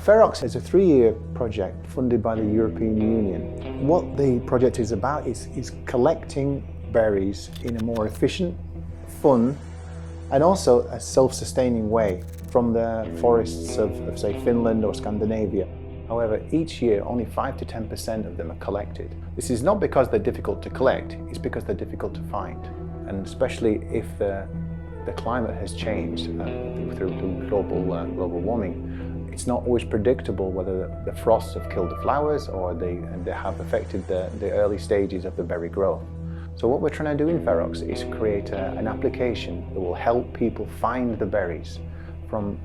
FEROX is a 3-year project funded by the European Union. What the project is about is collecting berries in a more efficient, fun, and also a self-sustaining way from the forests of say, Finland or Scandinavia. However, each year only 5 to 10% of them are collected. This is not because they're difficult to collect, it's because they're difficult to find. And especially if the climate has changed through global warming, it's not always predictable whether the frosts have killed the flowers or they have affected the early stages of the berry growth. So what we're trying to do in FEROX is create an application that will help people find the berries from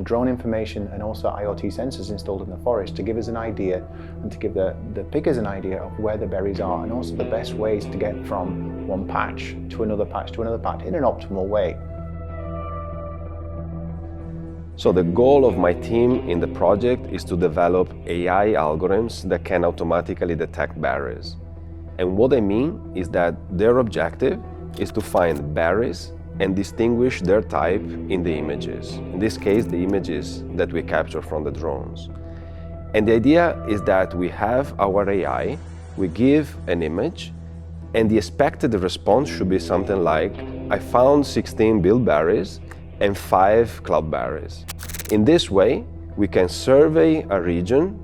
drone information and also IoT sensors installed in the forest to give us an idea and to give the pickers an idea of where the berries are and also the best ways to get from one patch to another patch to another patch in an optimal way. So the goal of my team in the project is to develop AI algorithms that can automatically detect berries. And what I mean is that their objective is to find berries and distinguish their type in the images. In this case, the images that we capture from the drones. And the idea is that we have our AI, we give an image, and the expected response should be something like, I found 16 bilberries and 5 cloudberries. In this way, we can survey a region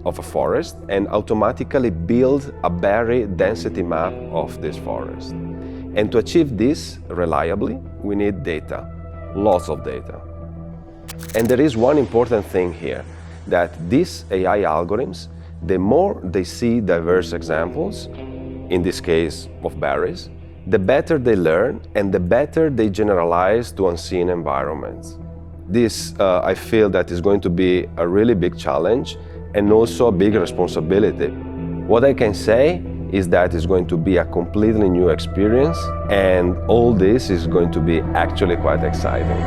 of a forest and automatically build a berry density map of this forest. And to achieve this reliably, we need data, lots of data. And there is one important thing here, that these AI algorithms, the more they see diverse examples, in this case of berries, the better they learn and the better they generalize to unseen environments. This, I feel that is going to be a really big challenge and also a big responsibility. What I can say is that it's going to be a completely new experience, and all this is going to be actually quite exciting.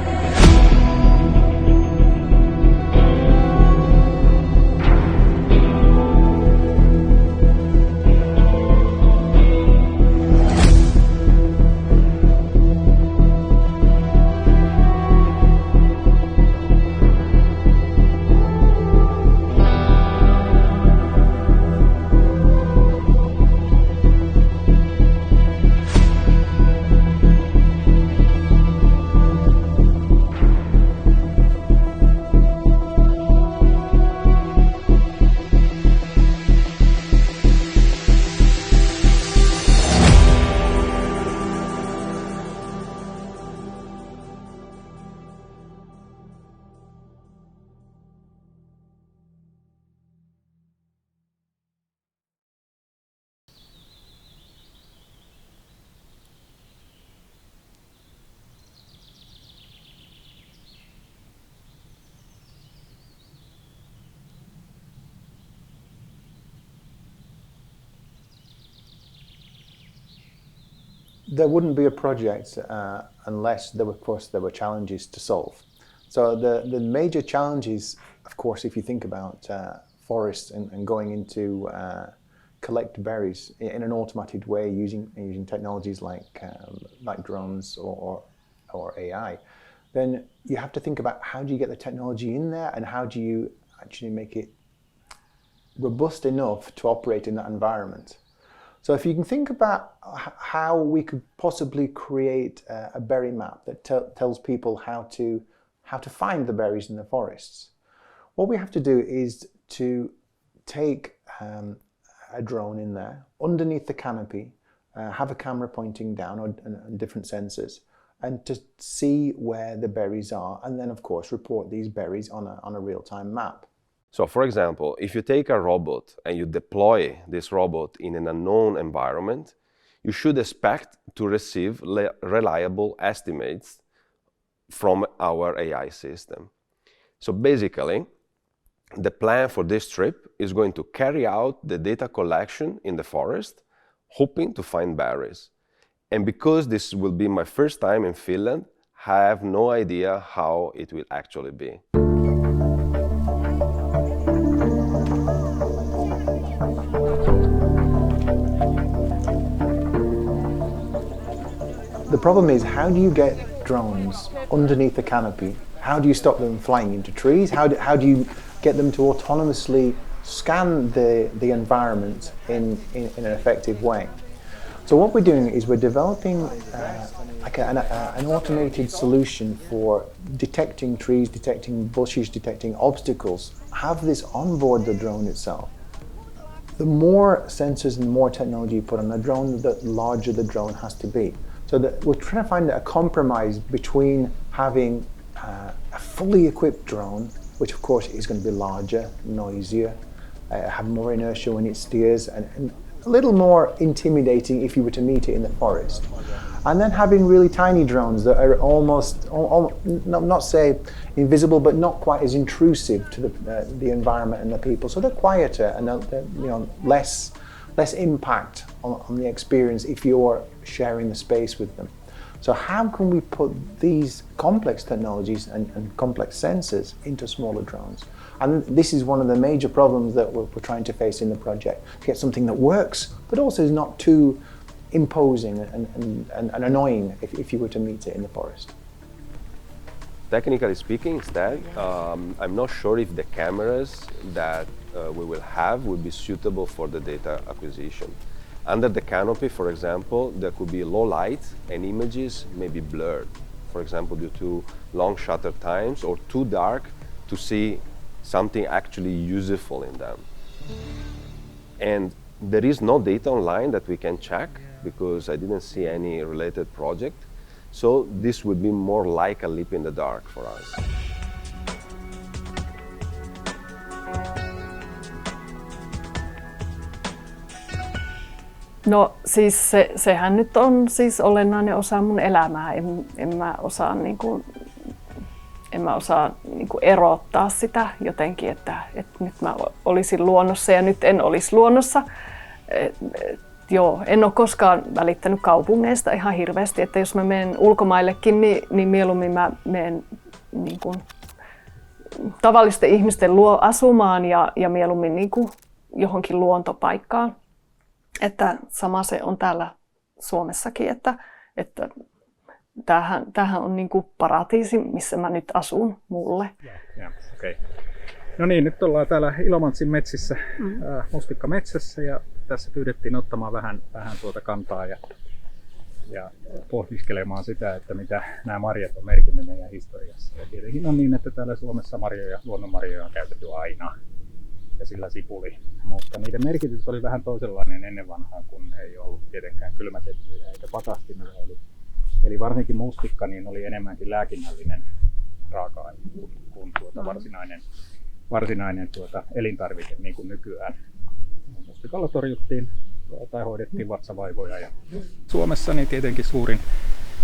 There wouldn't be a project unless there were challenges to solve. So the major challenges, of course, if you think about forests and going into collect berries in an automated way using technologies like drones or AI, then you have to think about how do you get the technology in there and how do you actually make it robust enough to operate in that environment. So if you can think about how we could possibly create a berry map that tells people how to find the berries in the forests, what we have to do is to take a drone in there, underneath the canopy, have a camera pointing down and different sensors, and to see where the berries are, and then of course report these berries on a real-time map. So for example, if you take a robot and you deploy this robot in an unknown environment, you should expect to receive reliable estimates from our AI system. So basically, the plan for this trip is going to carry out the data collection in the forest, hoping to find berries. And because this will be my first time in Finland, I have no idea how it will actually be. The problem is, how do you get drones underneath the canopy? How do you stop them flying into trees? How do you get them to autonomously scan the environment in an effective way. So what we're doing is we're developing an automated solution for detecting trees, detecting bushes, detecting obstacles. Have this on board the drone itself. The more sensors and the more technology you put on the drone, the larger the drone has to be. So we're trying to find a compromise between having a fully equipped drone, which of course is going to be larger, noisier, have more inertia when it steers, and a little more intimidating if you were to meet it in the forest. And then having really tiny drones that are almost, not say invisible, but not quite as intrusive to the environment and the people. So they're quieter and they're less impact on the experience if you're sharing the space with them. So how can we put these complex technologies and complex sensors into smaller drones? And this is one of the major problems that we're trying to face in the project, to get something that works, but also is not too imposing and annoying if you were to meet it in the forest. Technically speaking, instead, I'm not sure if the cameras that we will have will be suitable for the data acquisition. Under the canopy, for example, there could be low light and images may be blurred, for example, due to long shutter times or too dark to see something actually useful in them. And there is no data online that we can check because I didn't see any related project. So this would be more like a leap in the dark for us. No siis sehän nyt on siis olennainen osa mun elämää. En mä osaa erottaa sitä jotenkin, että nyt mä olisin luonnossa ja nyt en olisi luonnossa. Joo, en ole koskaan välittänyt kaupungeista ihan hirveästi, että jos mä menen ulkomaillekin, niin mieluummin mä menen niin kuin tavallisten ihmisten luo asumaan ja mieluummin niin kuin johonkin luontopaikkaan. Että sama se on täällä Suomessakin, että tämähän on niin kuin paratiisi, missä mä nyt asun mulle. Okay. No niin, nyt ollaan täällä Ilomantsin metsissä, mustikkametsässä, ja tässä pyydettiin ottamaan vähän tuota kantaa ja pohdiskelemaan sitä, että mitä nämä marjat on merkinnyt meidän historiassa. Ja tietenkin on niin, että täällä Suomessa luonnonmarjoja on käytetty aina ja sillä sipuli, mutta niiden merkitys oli vähän toisenlainen ennen vanhaa, kun ei ollut tietenkään kylmätettyjä eikä pakastimia. Eli varsinkin mustikka niin oli enemmänkin lääkinnällinen raaka-aine kuin varsinainen elintarvike niin kuin nykyään. Mustikalla torjuttiin tai hoidettiin vatsavaivoja. Ja Suomessa niin tietenkin suurin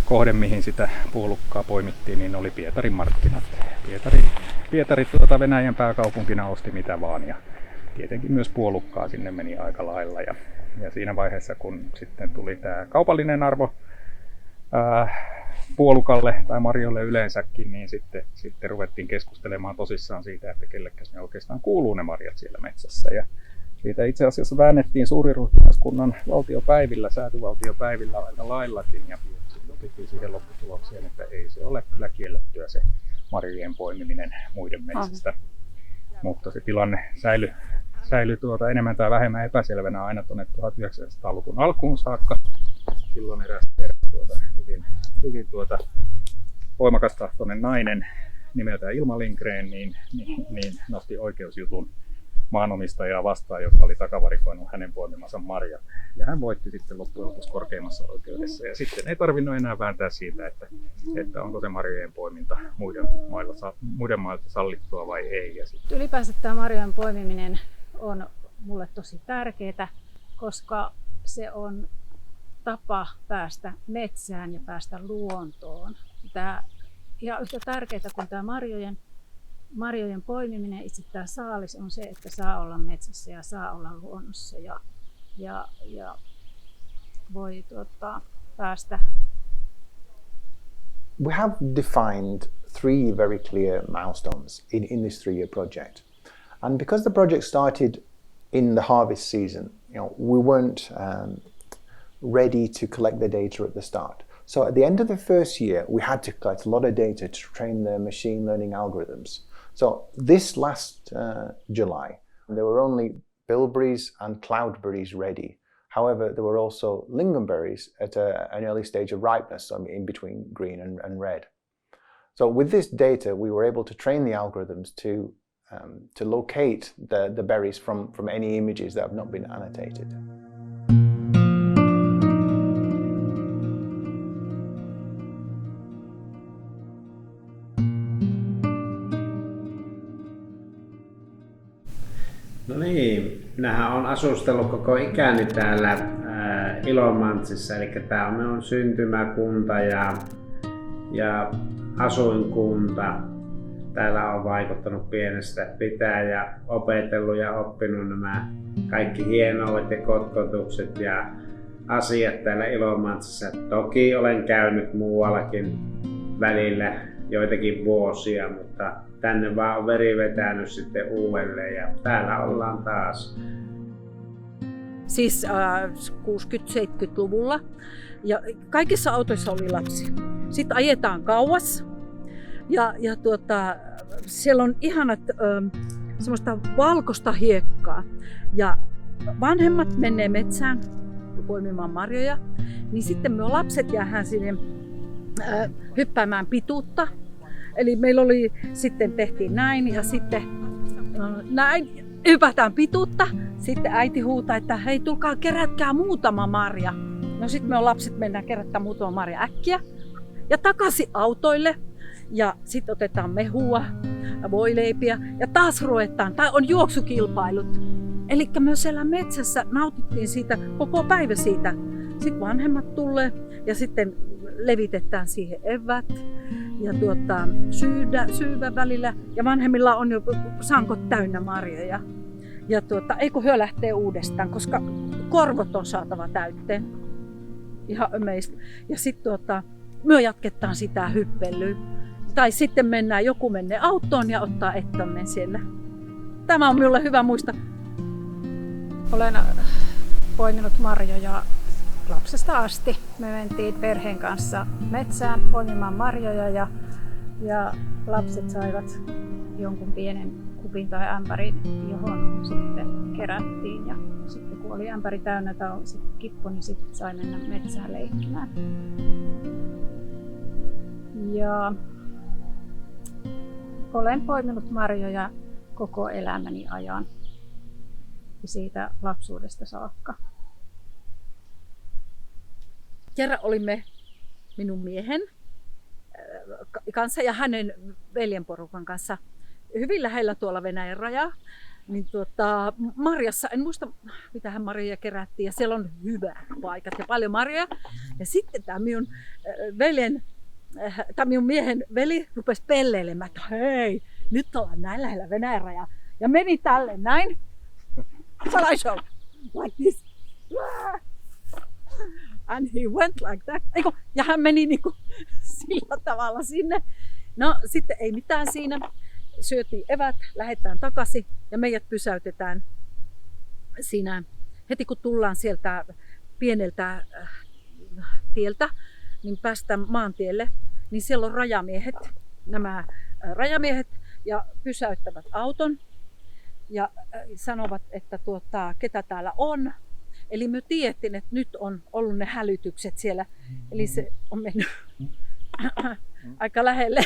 kohde, mihin sitä puolukkaa poimittiin, niin oli Pietarin markkinat. Pietari Venäjän pääkaupunkina osti mitä vaan, ja tietenkin myös puolukkaa sinne meni aika lailla. Ja siinä vaiheessa, kun sitten tuli tämä kaupallinen arvo puolukalle tai marjoille yleensäkin, niin sitten ruvettiin keskustelemaan tosissaan siitä, että kellekäs ne oikeastaan kuuluu ne marjat siellä metsässä. Ja siitä itse asiassa väännettiin suuriruhtinaskunnan valtiopäivillä, säätyvaltiopäivillä aika laillakin, ja otettiin siihen lopputulokseen, että ei se ole kyllä kiellettyä se marjojen poimiminen muiden metsästä. Mutta se tilanne säilyi enemmän tai vähemmän epäselvänä aina tuonne 1900-luvun alkuun saakka. Silloin eräs hyvin voimakastahtoinen nainen nimeltään Ilma Lindgren niin nosti oikeusjutun maanomistajaa vastaan, joka oli takavarikoinut hänen poimimansa marjat. Ja hän voitti sitten loppujen lopuksi korkeimmassa oikeudessa. Ja sitten ei tarvinnut enää vääntää siitä, että onko se marjojen poiminta muiden mailta sallittua vai ei. Ja ylipäänsä tämä marjojen poimiminen on mulle tosi tärkeää, koska se on tapa päästä metsään ja päästä luontoon. Tämä ihan yhtä tärkeää kuin tämä marjojen poimiminen, itse tämä saalis on se, että saa olla metsässä ja saa olla luonnossa ja voi päästä. We have defined 3 very clear milestones in this 3-year project. And because the project started in the harvest season, we weren't ready to collect the data at the start. So at the end of the first year, we had to collect a lot of data to train the machine learning algorithms. So this last July, there were only bilberries and cloudberries ready. However, there were also lingonberries at an early stage of ripeness, so in between green and red. So with this data, we were able to train the algorithms to locate the berries from any images that have not been annotated. No niin, minähän olen asustellut koko ikäni täällä Ilomantsissa, eli tämä on minun syntymäkunta ja asuinkunta. Täällä on vaikuttanut pienestä pitäen ja opetellut ja oppinut nämä kaikki hienoudet ja kotkotukset ja asiat täällä Ilomantsissa. Toki olen käynyt muuallakin välillä joitakin vuosia, mutta tänne vaan on veri vetänyt sitten uudelleen ja täällä ollaan taas. Siis 60-70-luvulla ja kaikissa autoissa oli lapsi. Sitten ajetaan kauas ja siellä on ihanat semmoista valkoista hiekkaa ja vanhemmat menee metsään poimimaan marjoja, niin sitten me lapset jäähän sinne hyppäämään pituutta. Eli meillä oli, sitten tehtiin näin ja sitten näin, hypätään pituutta. Sitten äiti huutaa, että hei tulkaa kerätkää muutama marja. No sitten me lapset mennään kerättää muutama marja äkkiä ja takaisin autoille. Ja sitten otetaan mehua ja voileipiä ja taas ruvetaan, tai on juoksukilpailut. Eli myös siellä metsässä nautittiin siitä koko päivä siitä. Sitten vanhemmat tulee ja sitten levitetään siihen evät ja syydä välillä ja vanhemmilla on jo sankot täynnä marjoja. Ja eikö hyö lähtee uudestaan, koska korvot on saatava täytteen. Ihan ömeistä. Ja sitten me jatketaan sitä hyppelyä. Tai sitten joku menee autoon ja ottaa ettonne siellä. Tämä on minulle hyvä muista. Olen poiminut marjoja lapsesta asti. Me mentiin perheen kanssa metsään poimimaan marjoja ja lapset saivat jonkun pienen kupin tai ämpärin, johon sitten kerättiin. Ja sitten kun oli ämpäri täynnä tai kippu, niin sitten sai mennä metsään leikkimään. Ja olen poiminut marjoja koko elämäni ajan ja siitä lapsuudesta saakka. Kerran olimme minun miehen kanssa ja hänen veljenporukan kanssa hyvin lähellä tuolla Venäjän rajaa. Niin marjassa, en muista mitä hän marjoja kerättiin ja siellä on hyvät paikat ja paljon marjoja. Ja sitten tämä minun miehen veli rupesi pelleilemään, että hei, nyt ollaan näin lähellä Venäjän rajaa. Ja meni tälle näin. Shall I show? Like this. And he went like that. Ja hän meni niinku sillä tavalla sinne. No sitten ei mitään siinä. Syötiin evät, lähdetään takaisin ja meidät pysäytetään siinä. Heti kun tullaan sieltä pieneltä tieltä, niin päästään maantielle, niin siellä on rajamiehet, nämä rajamiehet ja pysäyttävät auton ja sanovat, että ketä täällä on. Eli me tiedettiin, että nyt on ollut ne hälytykset siellä. Eli se on mennyt aika lähelle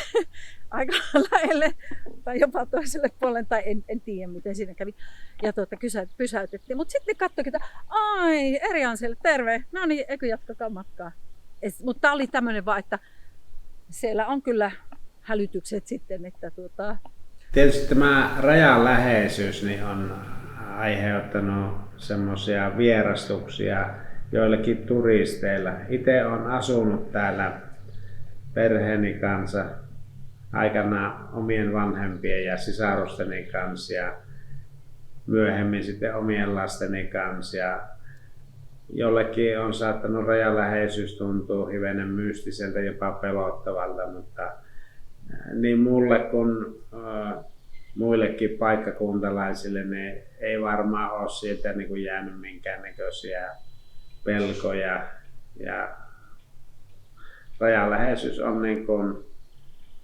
tai jopa toiselle puolelle, tai en tiedä miten siinä kävi. Ja pysäytettiin. Mutta sitten ne katsoivat, että ai, Eri Ansel, terve. No niin, eikö jatkakaa matkaa. Mutta tämä oli tämmöinen vaan, että siellä on kyllä hälytykset sitten. Että Tietysti tämä rajan läheisyys niin on aiheuttanut semmoisia vierastuksia joillekin turisteilla. Itse olen asunut täällä perheeni kanssa aikanaan omien vanhempien ja sisarusteni kanssa ja myöhemmin sitten omien lasteni kanssa. Ja jollekin on saattanut rajaläheisyys tuntua hivenen mystiseltä, jopa pelottavalta, mutta niin mulle kuin muillekin paikkakuntalaisille niin ei varmaan ole siitä niin kuin jäänyt minkäännäköisiä pelkoja. Ja rajaläheisyys on niin kuin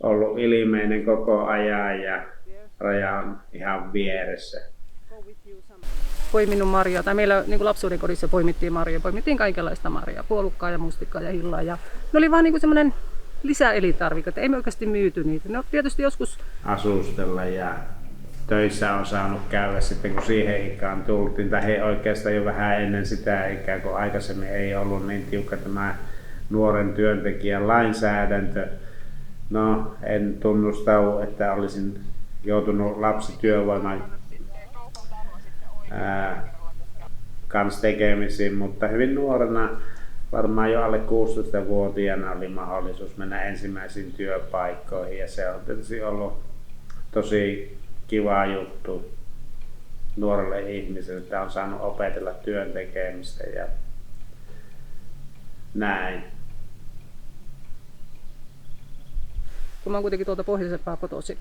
ollut ilmeinen koko ajan ja raja on ihan vieressä. Poiminut marjaa, tai meillä niin lapsuuden kodissa poimittiin marjaa, poimittiin kaikenlaista marjaa, puolukkaa ja mustikkaa ja hillaa. Ja ne oli vaan niin semmoinen lisäelintarvike, että ei me oikeasti myyty niitä. Ne on tietysti joskus Asustella ja töissä on saanut käydä sitten, kun siihen ikään tultiin, tai he oikeastaan jo vähän ennen sitä ikään kuin aikaisemmin ei ollut niin tiukka tämä nuoren työntekijän lainsäädäntö. No, en tunnusta, että olisin joutunut lapsityövoiman kanssa tekemisiin, mutta hyvin nuorena, varmaan jo alle 16-vuotiaana oli mahdollisuus mennä ensimmäisiin työpaikkoihin ja se on tietysti ollut tosi kiva juttu nuorelle ihmiselle, että on saanut opetella työn tekemistä ja näin. kun mä oon kuitenkin tuolta pohjoisempaa kotoisin.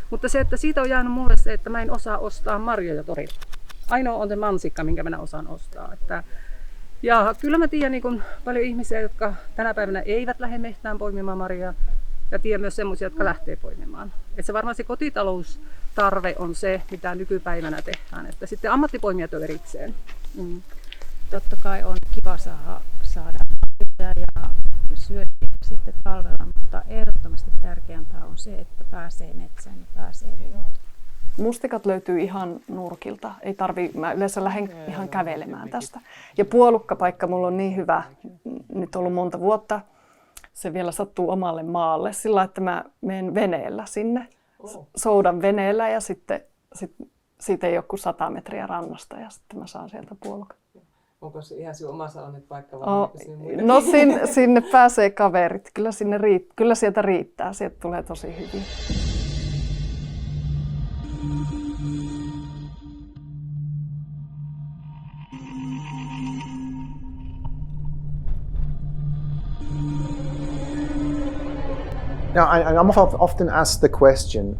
Mutta se, että siitä on jäänyt mulle se, että mä en osaa ostaa marjoja torilla. Ainoa on se mansikka, minkä minä osaan ostaa. Ja kyllä mä tiedän niin paljon ihmisiä, jotka tänä päivänä eivät lähde mehtään poimimaan marjaa. Ja tiedän myös semmoisia, jotka lähtee poimimaan. Että se varmaan se kotitaloustarve on se, mitä nykypäivänä tehdään. Että sitten ammattipoimijat on erikseen. Totta kai on kiva saada marjoja ja syödä sitten talvella, mutta ehdottomasti tärkeämpää on se, että pääsee metsään ja pääsee luontoon. Mustikat löytyy ihan nurkilta. Ei mä yleensä lähden ihan kävelemään tästä. Ja puolukkapaikka mulla on niin hyvä, nyt ollut monta vuotta. Se vielä sattuu omalle maalle sillä, että mä menen veneellä sinne. Soudan veneellä ja sitten siitä ei ole kuin 100 metriä rannasta ja sitten mä saan sieltä puolukat. Onko se ihan sinun oma salonit-paikka vai no sinne pääsee kaverit. Kyllä sieltä riittää. Sieltä tulee tosi hyvin. Now, I'm often asked the question,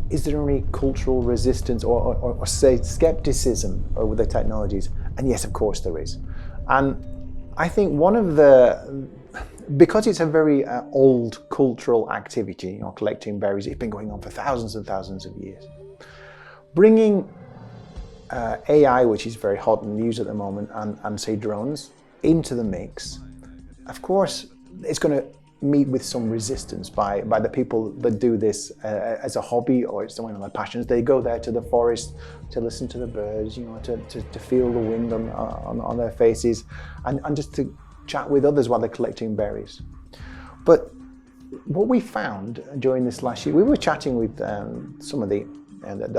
is there any cultural resistance or say skepticism over the technologies? And yes, of course there is. And I think because it's a very old cultural activity, collecting berries, it's been going on for thousands and thousands of years. Bringing AI, which is very hot in news at the moment, and say drones into the mix, of course, it's going to meet with some resistance by the people that do this as a hobby or it's one of their passions. They go there to the forest to listen to the birds, to feel the wind on their faces and just to chat with others while they're collecting berries. But what we found during this last year, we were chatting with some of the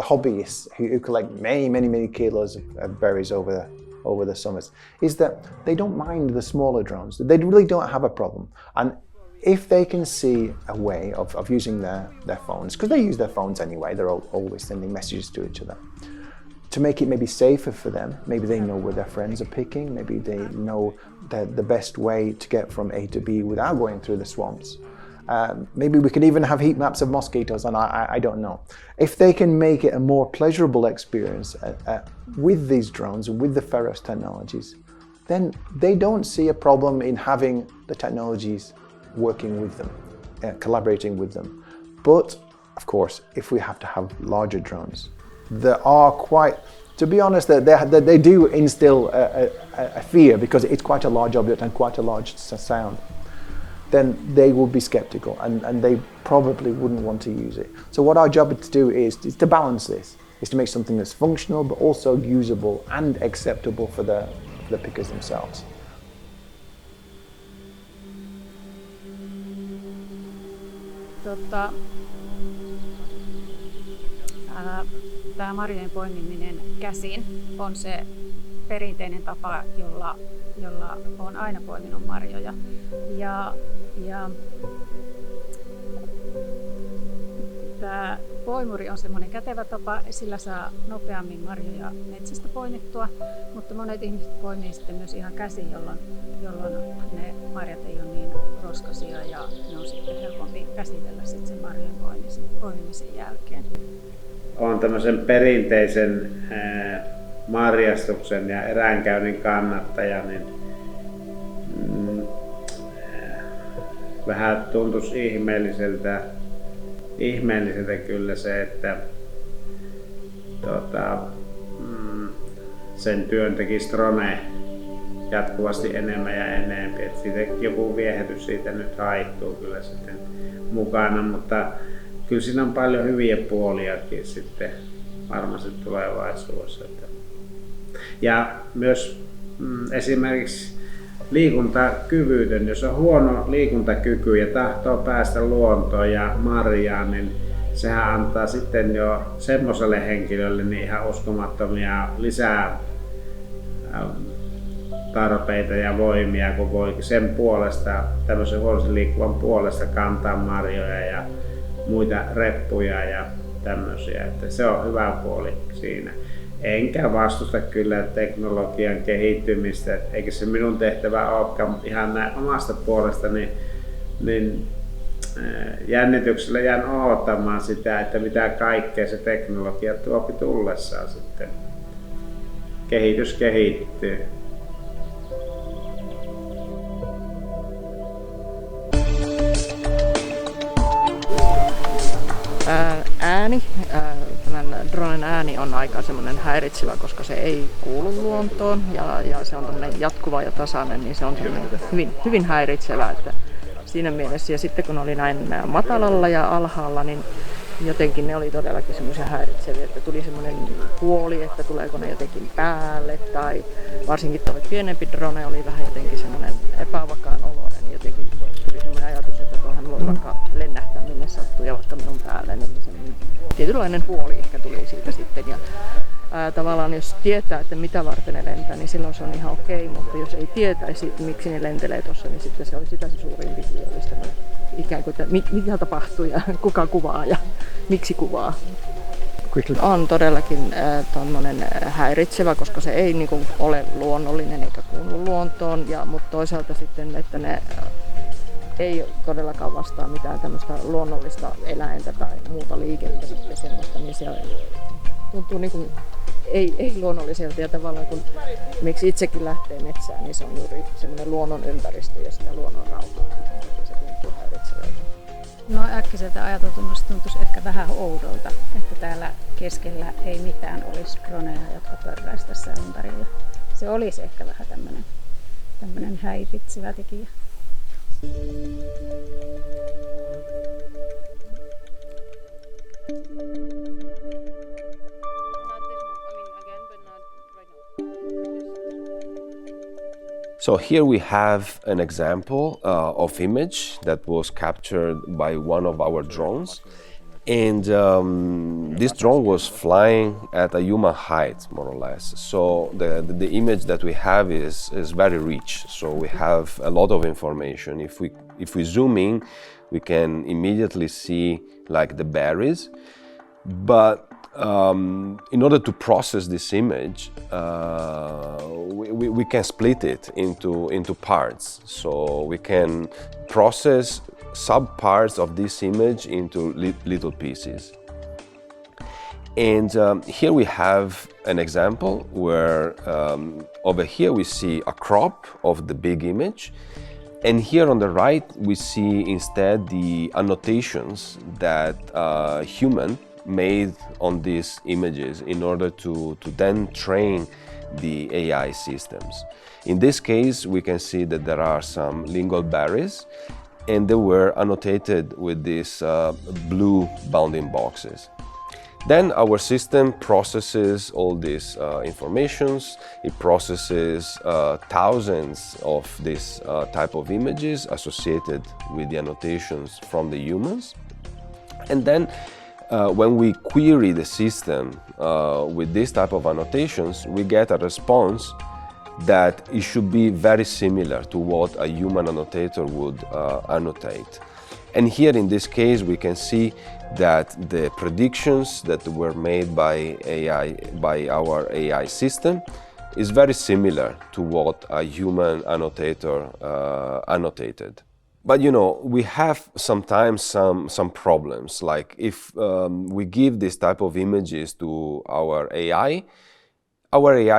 hobbyists who collect many kilos of berries over the summers, is that they don't mind the smaller drones. They really don't have a problem. And if they can see a way of using their phones, because they use their phones anyway, they're always sending messages to each other, to make it maybe safer for them. Maybe they know where their friends are picking, maybe they know the best way to get from A to B without going through the swamps. Maybe we can even have heat maps of mosquitoes, and I don't know. If they can make it a more pleasurable experience with these drones and with the Pharos technologies, then they don't see a problem in having the technologies working with them, collaborating with them. But of course, if we have to have larger drones, there are quite, to be honest, they do instill a fear because it's quite a large object and quite a large sound. Then they will be skeptical and they probably wouldn't want to use it. So what our job to do is to balance this, is to make something that's functional but also usable and acceptable for the pickers themselves. Tämä marjojen poimiminen käsin on se perinteinen tapa, jolla olen aina poiminut marjoja. Ja tämä poimuri on semmoinen kätevä tapa, sillä saa nopeammin marjoja metsästä poimittua, mutta monet ihmiset poimii sitten myös ihan käsin, jolloin ne marjat ei ole niin roskaisia ja ne on sitten helpompi käsitellä sitten sen marjojen poimimisen jälkeen. Olen tämmöisen perinteisen marjastuksen ja eräänkäynnin kannattaja, niin vähän tuntuisi ihmeelliseltä kyllä se, että sen työn tekisi drone jatkuvasti enemmän ja enemmän. Et siitä joku viehätys siitä nyt haittuu kyllä sitten mukana, mutta kyllä siinä on paljon hyviä puoliakin sitten varmasti tulevaisuudessa. Ja myös esimerkiksi liikuntakyvytön, jos on huono liikuntakyky ja tahtoo päästä luontoon ja marjaan, niin sehän antaa sitten jo semmoiselle henkilölle niin ihan uskomattomia lisää tarpeita ja voimia, kun voi sen puolesta, tämmöisen huonosti liikkuvan puolesta kantaa marjoja ja muita reppuja ja tämmöisiä. Että se on hyvä puoli siinä. Enkä vastusta kyllä teknologian kehittymistä, eikä se minun tehtävä olekaan ihan näin omasta puolestani, niin jännityksellä jään odottamaan sitä, että mitä kaikkea se teknologia tuopi tullessaan sitten. Kehitys kehittyy. Ääni, tämän dronen ääni on aika semmoinen häiritsevä, koska se ei kuulu luontoon ja se on jatkuva ja tasainen, niin se on hyvin, hyvin häiritsevä. Että siinä mielessä, ja sitten kun oli näin matalalla ja alhaalla, niin jotenkin ne oli todellakin semmoisia häiritseviä, että tuli semmoinen huoli, että tuleeko ne jotenkin päälle, tai varsinkin tuo pienempi drone oli vähän jotenkin semmoinen epävakaan oloinen, jotenkin tuli semmoinen ajatus, että tuohan voi vaikka lennähtää minne sattuu ja vaikka minun päälle, niin semmoinen tietynlainen huoli ehkä tuli siitä sitten. Ja tavallaan jos tietää, että mitä varten ne lentää, niin silloin se on ihan okei, mutta jos ei tietäisi, miksi ne lentelee tuossa, niin sitten se oli sitä se suurin vihollista. Ikään kuin, että mitä tapahtuu ja kuka kuvaa ja miksi kuvaa. On todellakin häiritsevä, koska se ei niin kuin ole luonnollinen eikä kuulu luontoon, mutta toisaalta sitten, että ne ei todellakaan vastaa mitään tämmöistä luonnollista eläintä tai muuta liikettä sitten semmoista, niin se tuntuu niin kuin ei luonnolliselta ja tavallaan kun miksi itsekin lähtee metsään, niin se on juuri semmoinen luonnon ympäristö ja sitä luonnon rauhaa. Se tuntuu häiritsevältä. No äkkiseltä ajateltunnosta tuntuisi ehkä vähän oudolta, että täällä keskellä ei mitään olisi droneja, jotka pörräisi tässä ympärillä. Se olisi ehkä vähän tämmöinen häiritsevä tekijä. So here we have an example of image that was captured by one of our drones. And this drone was flying at a human height, more or less. So the image that we have is very rich. So we have a lot of information. If we zoom in, we can immediately see like the berries. But in order to process this image, we can split it into parts. So we can process sub-parts of this image into little pieces. And here we have an example where over here we see a crop of the big image. And here on the right we see instead the annotations that human made on these images in order to then train the AI systems. In this case, we can see that there are some lingual berries and they were annotated with these blue bounding boxes. Then our system processes all these informations. It processes thousands of these type of images associated with the annotations from the humans. And then when we query the system with this type of annotations, we get a response that it should be very similar to what a human annotator would annotate. And here in this case, we can see that the predictions that were made by our AI system is very similar to what a human annotator annotated. But you know, we have sometimes some problems, like if we give this type of images to our AI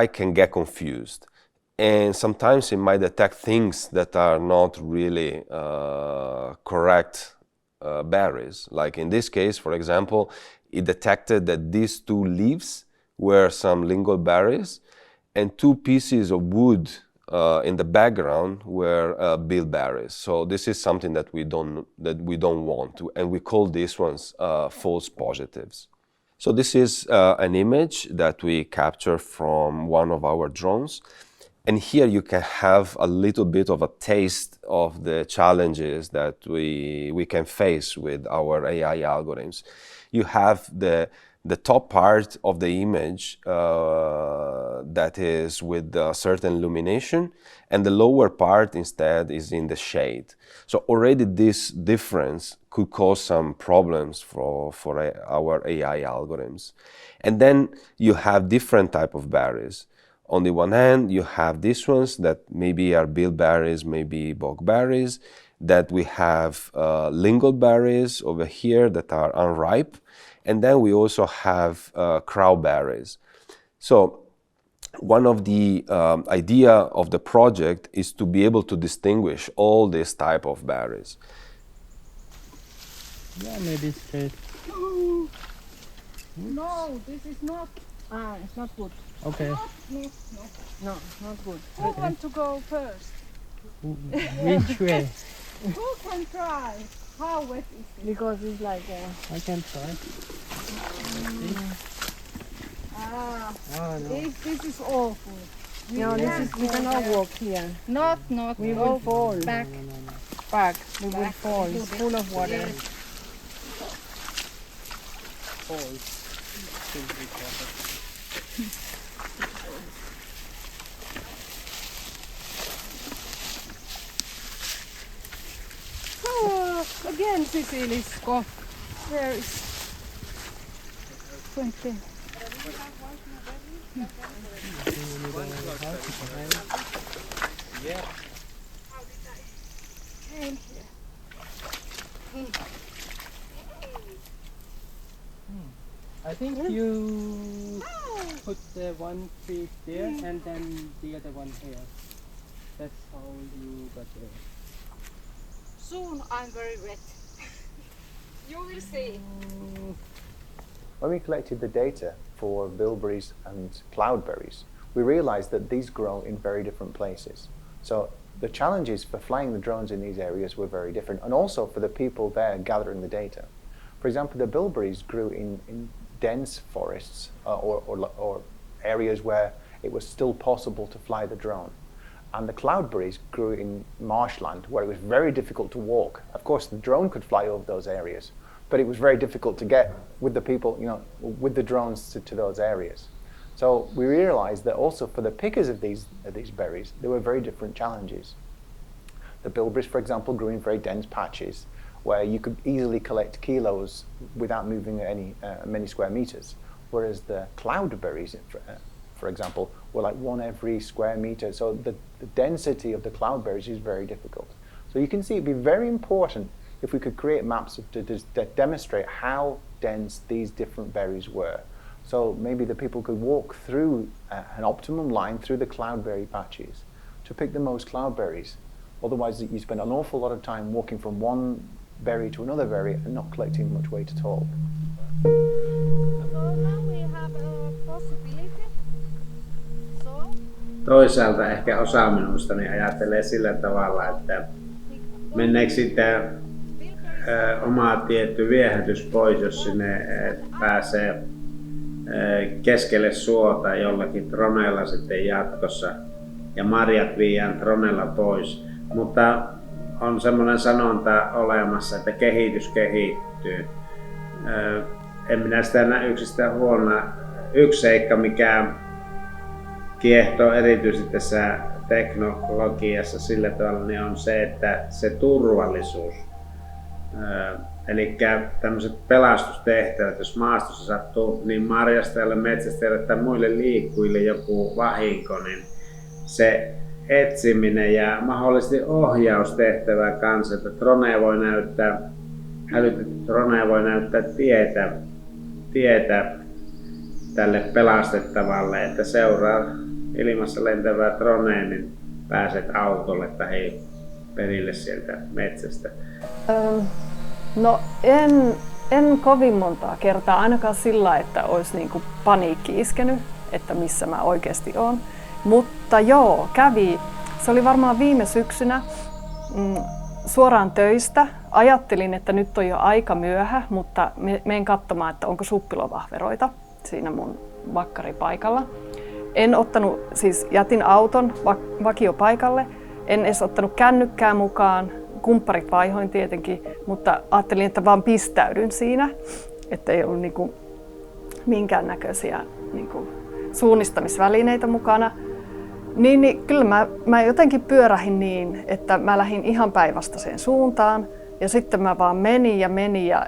can get confused. And sometimes it might detect things that are not really correct berries. Like in this case, for example, it detected that these two leaves were some lingual berries, and 2 pieces of wood in the background were bilberries. So this is something that we don't want to, and we call these ones false positives. So this is an image that we capture from one of our drones. And here you can have a little bit of a taste of the challenges that we can face with our AI algorithms. You have the top part of the image that is with a certain illumination, and the lower part instead is in the shade. So already this difference could cause some problems for our AI algorithms. And then you have different type of berries. On the one hand, you have these ones that maybe are bilberries, maybe bogberries, that we have lingual berries over here that are unripe, and then we also have crowberries. So one of the idea of the project is to be able to distinguish all these type of berries. Yeah, maybe straight. No, this is not. It's not good. Okay. No, not good. Who want to go first? Which way? Who can try? How wet is it? Because it's like I can try. No. This is awful. no, we cannot walk here. Not. We will fall. Back. Back. We will fall. It's full of water. Again, Sicilisko. There is 20. I think you put the one feet there and then the other one here. That's how you got there. Soon I'm very wet. You will see. When we collected the data for bilberries and cloudberries, we realized that these grow in very different places. So the challenges for flying the drones in these areas were very different, and also for the people there gathering the data. For example, the bilberries grew in dense forests or areas where it was still possible to fly the drone. And the cloudberries grew in marshland where it was very difficult to walk. Of course, the drone could fly over those areas, but it was very difficult to get with the people, with the drones to those areas. So we realized that also for the pickers of these berries, there were very different challenges. The bilberries, for example, grew in very dense patches where you could easily collect kilos without moving many square meters, whereas the cloudberries, for example, were like 1 every square meter. So the density of the cloudberries is very difficult. So you can see it'd be very important if we could create maps to demonstrate how dense these different berries were. So maybe the people could walk through an optimum line through the cloudberry patches to pick the most cloudberries. Otherwise, you spend an awful lot of time walking from one berry to another berry and not collecting much weight at all. So now we have a possibility. So Toisaalta ehkä osa minusta niin ajattelee sillä tavalla, että menneekö sitten oma tietty viehätys pois, jos sinne pääsee keskelle suota jollakin droneella sitten jatkossa ja marjat viedään droneella pois. Mutta on semmoinen sanonta olemassa, että kehitys kehittyy. En minä sitä näe yksistään huolena. Yksi seikka, mikä kiehtoo erityisesti tässä teknologiassa sillä tavalla, niin on se, että se turvallisuus. Eli tämmöiset pelastustehtävät, jos maastossa sattuu niin marjastajalle, metsästäjälle tai muille liikkujille joku vahinko, niin se etsiminen ja mahdollisesti ohjaustehtävä kanssa, että hälytetty drone voi näyttää tietä tälle pelastettavalle, että seuraa ilmassa lentävää dronea, niin pääset autolle tai perille sieltä metsästä. No en En kovin montaa kertaa, ainakaan sillä, että olisi niinku paniikki iskenyt, että missä mä oikeasti oon. Mutta joo, kävi. Se oli varmaan viime syksynä suoraan töistä. Ajattelin, että nyt on jo aika myöhä, mutta menen katsomaan, että onko suppilovahveroita siinä mun vakkaripaikalla. En ottanut, siis jätin auton vakiopaikalle, en edes ottanut kännykkää mukaan. Kumpparit vaihoin tietenkin, mutta ajattelin, että vaan pistäydyn siinä, että ei ollut niinku minkäännäköisiä niinku suunnistamisvälineitä mukana. Niin kyllä mä jotenkin pyörähin niin, että mä lähdin ihan päinvastaiseen suuntaan ja sitten mä vaan menin ja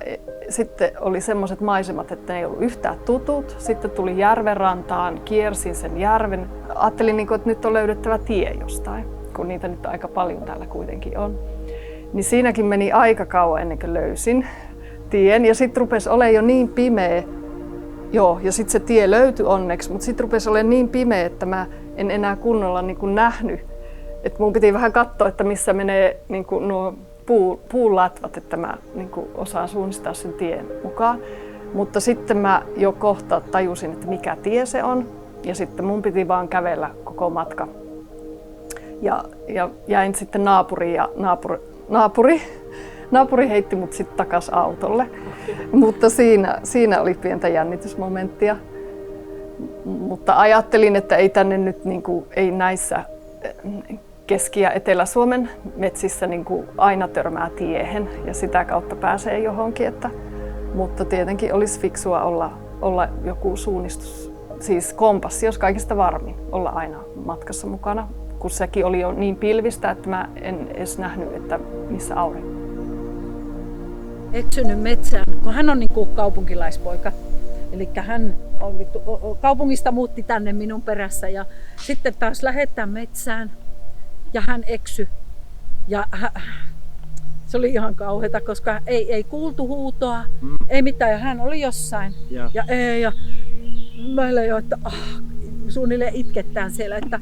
sitten oli semmoiset maisemat, että ne ei ollut yhtään tutut. Sitten tuli järvenrantaan, kiersin sen järven. Ajattelin, että nyt on löydettävä tie jostain, kun niitä nyt aika paljon täällä kuitenkin on. Niin siinäkin meni aika kauan ennen kuin löysin tien ja sitten rupesi olemaan jo niin pimeä. Joo, ja sitten se tie löytyi onneksi, mutta sitten rupesi olemaan niin pimeä, että mä en enää kunnolla niin kuin nähnyt. Että mun piti vähän katsoa, että missä menee niin kuin nuo puulatvat, että mä niin kuin osaan suunnistaa sen tien mukaan. Mutta sitten mä jo kohta tajusin, että mikä tie se on. Ja sitten mun piti vaan kävellä koko matka. Ja jäin sitten naapuriin ja naapuri heitti mut sitten takas autolle. Mutta siinä oli pientä jännitysmomenttia. Mutta ajattelin, että ei tänne nyt ei näissä Keski- ja Etelä-Suomen metsissä aina törmää tiehen ja sitä kautta pääsee johonkin. Mutta tietenkin olisi fiksua olla joku suunnistus, siis kompassi, jos kaikista varmin, olla aina matkassa mukana. Kun sekin oli jo niin pilvistä, että mä en edes nähnyt, että missä aurinko. Eksynyt metsään, kun hän on niin kuin kaupunkilaispoika. Eli hän oli, kaupungista muutti tänne minun perässä ja sitten taas lähettää metsään ja hän eksy. Ja se oli ihan kauheata, koska ei kuultu huutoa, ei mitään ja hän oli jossain. Ja meillä jo, että suunnilleen itkettään siellä, että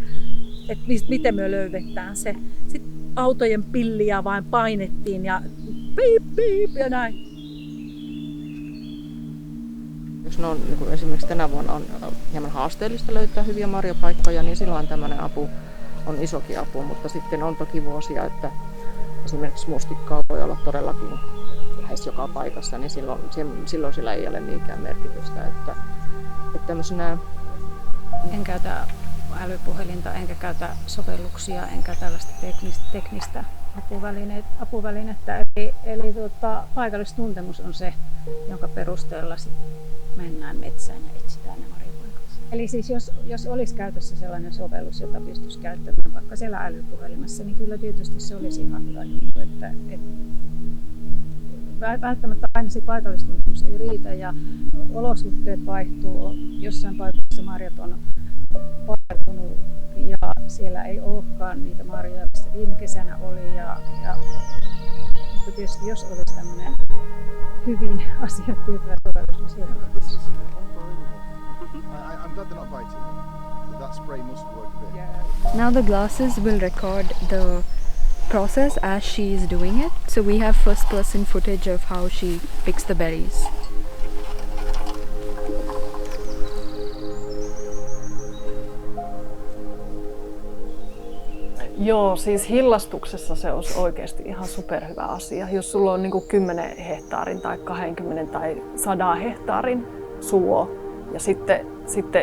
miten me löydetään se. Sitten autojen pilliä vain painettiin ja piip piip ja näin. Niin esimerkiksi tänä vuonna on hieman haasteellista löytää hyviä marjapaikkoja, niin silloin tämmöinen apu on isokin apu, mutta sitten on toki vuosia, että esimerkiksi mustikkaa voi olla todellakin lähes joka paikassa, niin silloin sillä ei ole niinkään merkitystä. Että tämmöisenä... En käytä älypuhelinta, enkä käytä sovelluksia, enkä tällaista teknistä apuvälinettä. Eli paikallistuntemus on se, jonka perusteella mennään metsään ja etsitään ne marjapaikat. Eli siis jos olisi käytössä sellainen sovellus, jota pystyisi käyttämään vaikka siellä älypuhelimessa, niin kyllä tietysti se olisi ihan hyvä juttu. Että välttämättä aina se paikallistuntemus ei riitä ja olosuhteet vaihtuu. Jossain paikassa marjat on parantunut ja siellä ei olekaan niitä marjoja, missä viime kesänä oli. Mutta tietysti jos olisi tämmöinen hyvin asiat tietävä sovellus, niin siellä olisi. Now the glasses will record the process as she is doing it. So we have first person footage of how she picks the berries. Joo, siis hillastuksessa se olisi oikeasti ihan superhyvä asia. Jos sulla on 10 hehtaarin tai 20 tai 100 hehtaarin suo ja sitten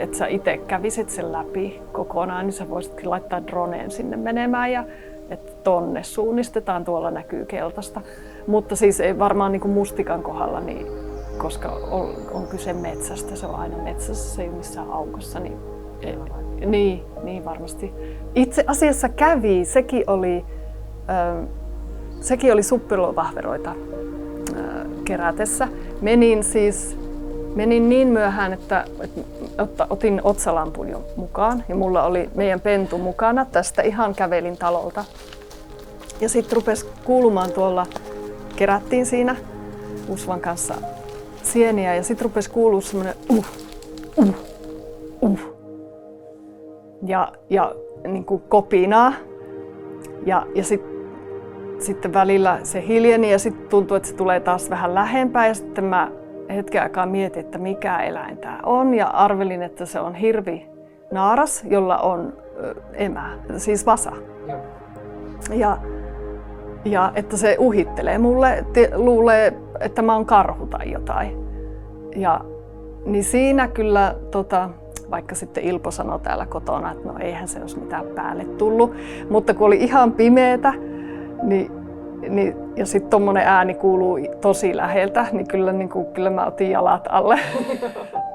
että sä itse kävisit sen läpi kokonaan, niin sä voisitkin laittaa droneen sinne menemään ja että tonne suunnistetaan, tuolla näkyy keltaista. Mutta siis ei varmaan mustikan kohdalla, niin, koska on kyse metsästä, se on aina metsässä, se ei ole missään aukossa. Niin varmasti. Itse asiassa kävi, sekin oli suppilovahveroita kerätessä. Menin niin myöhään, että otin otsalampun jo mukaan ja mulla oli meidän pentu mukana. Tästä ihan kävelin talolta. Ja sitten rupesi kuulumaan tuolla, kerättiin siinä Usvan kanssa sieniä ja sitten rupesi kuulua semmoinen ja niin kuin kopinaa. Ja sitten sitten välillä se hiljeni ja sitten tuntui, että se tulee taas vähän lähempää ja sitten mä hetken aikaa mietin, että mikä eläin tämä on ja arvelin, että se on hirvinaaras, jolla on emä, siis vasa. Ja että se uhittelee mulle, luulee, että mä oon karhu tai jotain. Niin siinä kyllä, vaikka sitten Ilpo sanoi täällä kotona, että no eihän se olisi mitään päälle tullut, mutta kun oli ihan pimeetä, ja sitten tommonen ääni kuuluu tosi läheltä, niin kyllä mä otin jalat alle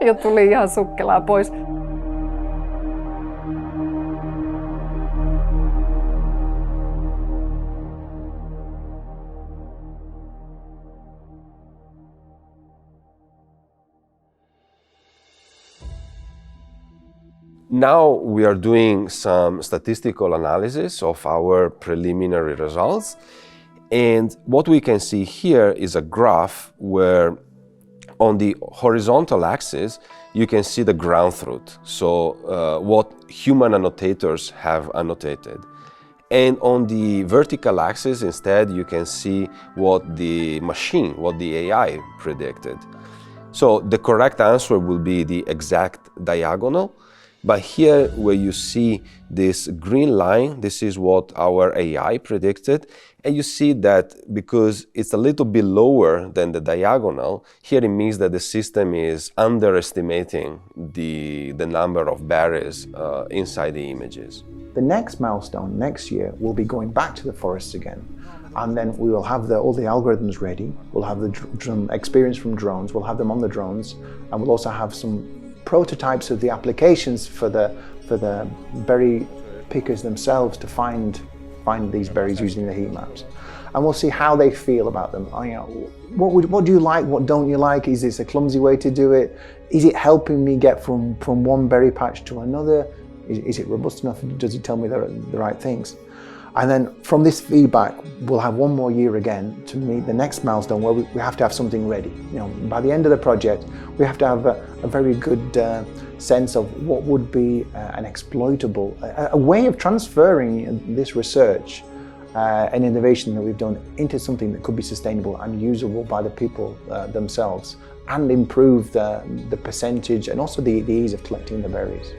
ja tuli ihan sukkelaa pois. Now we are doing some statistical analysis of our preliminary results. And what we can see here is a graph where on the horizontal axis, you can see the ground truth. So what human annotators have annotated. And on the vertical axis, instead, you can see what the machine, what the AI predicted. So the correct answer will be the exact diagonal. But here where you see this green line, this is what our AI predicted. And you see that because it's a little bit lower than the diagonal, here it means that the system is underestimating the number of berries inside the images. The next milestone next year will be going back to the forests again. And then we will have all the algorithms ready. We'll have the experience from drones. We'll have them on the drones. And we'll also have some prototypes of the applications for the berry pickers themselves to find these berries using the heat maps, and we'll see how they feel about them. What do you like? What don't you like? Is this a clumsy way to do it? Is it helping me get from one berry patch to another? Is it robust enough? Does it tell me the right things? And then from this feedback, we'll have one more year again to meet the next milestone where we have to have something ready. By the end of the project, we have to have a very good sense of what would be an exploitable, a way of transferring this research and innovation that we've done into something that could be sustainable and usable by the people themselves, and improve the percentage and also the ease of collecting the berries.